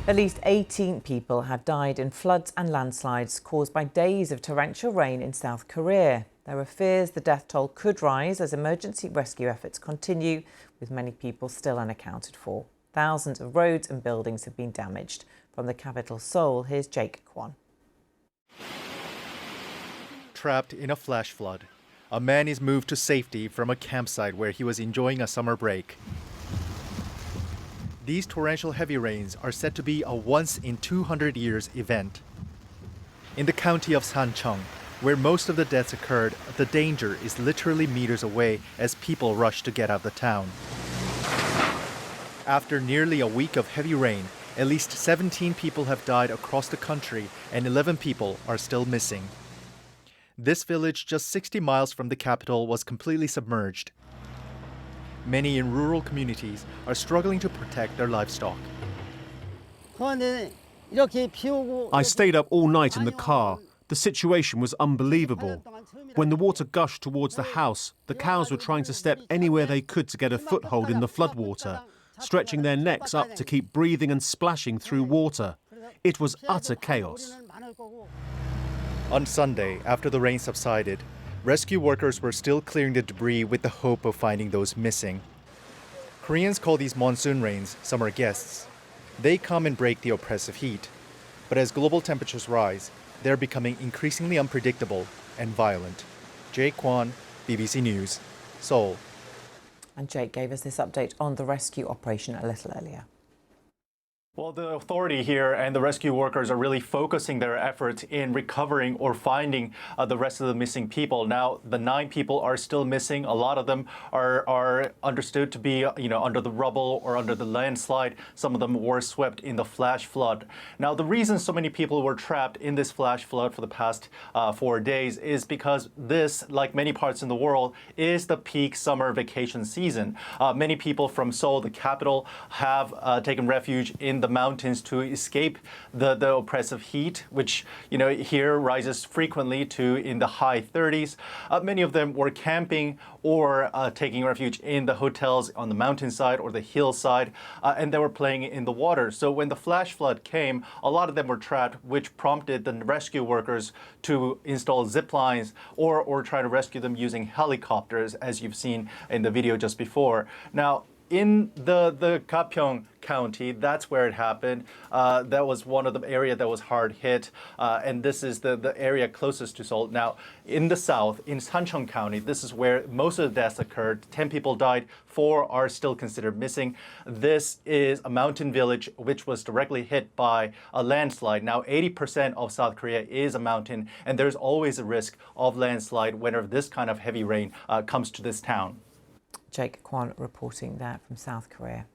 At least 18 people have died in floods and landslides caused by days of torrential rain in South Korea. There are fears the death toll could rise as emergency rescue efforts continue, with many people still unaccounted for. Thousands of roads and buildings have been damaged. From the capital Seoul, here's Jake Kwon. Trapped in a flash flood, a man is moved to safety from a campsite where he was enjoying a summer break. These torrential heavy rains are said to be a once-in-200-years event. In the county of Sancheong, where most of the deaths occurred, the danger is literally meters away as people rush to get out of the town. After nearly a week of heavy rain, at least 17 people have died across the country and 11 people are still missing. This village, just 60 miles from the capital, was completely submerged. Many in rural communities are struggling to protect their livestock. I stayed up all night in the car. The situation was unbelievable. When the water gushed towards the house, the cows were trying to step anywhere they could to get a foothold in the floodwater, stretching their necks up to keep breathing and splashing through water. It was utter chaos. On Sunday, after the rain subsided, rescue workers were still clearing the debris with the hope of finding those missing. Koreans call these monsoon rains summer guests. They come and break the oppressive heat. But as global temperatures rise, they're becoming increasingly unpredictable and violent. Jake Kwon, BBC News, Seoul. And Jake gave us this update on the rescue operation a little earlier. Well, the authority here and the rescue workers are really focusing their efforts in recovering or finding the rest of the missing people. Now, the 9 people are still missing. A lot of them are understood to be, under the rubble or under the landslide. Some of them were swept in the flash flood. Now, the reason so many people were trapped in this flash flood for the past 4 days is because this, like many parts in the world, is the peak summer vacation season. Many people from Seoul, the capital, have taken refuge in the mountains to escape the oppressive heat, which here rises frequently to in the high 30s. Many of them were camping or taking refuge in the hotels on the mountainside or the hillside, and they were playing in the water. So when the flash flood came, a lot of them were trapped, which prompted the rescue workers to install zip lines or try to rescue them using helicopters, as you've seen in the video just before. Now, in the Gapyeong County, that's where it happened. That was one of the areas that was hard hit, and this is the area closest to Seoul. Now, in the south, in Sancheong County, this is where most of the deaths occurred. 10 people died, 4 are still considered missing. This is a mountain village which was directly hit by a landslide. Now, 80% of South Korea is a mountain, and there's always a risk of landslide whenever this kind of heavy rain comes to this town. Jake Kwon reporting that from South Korea.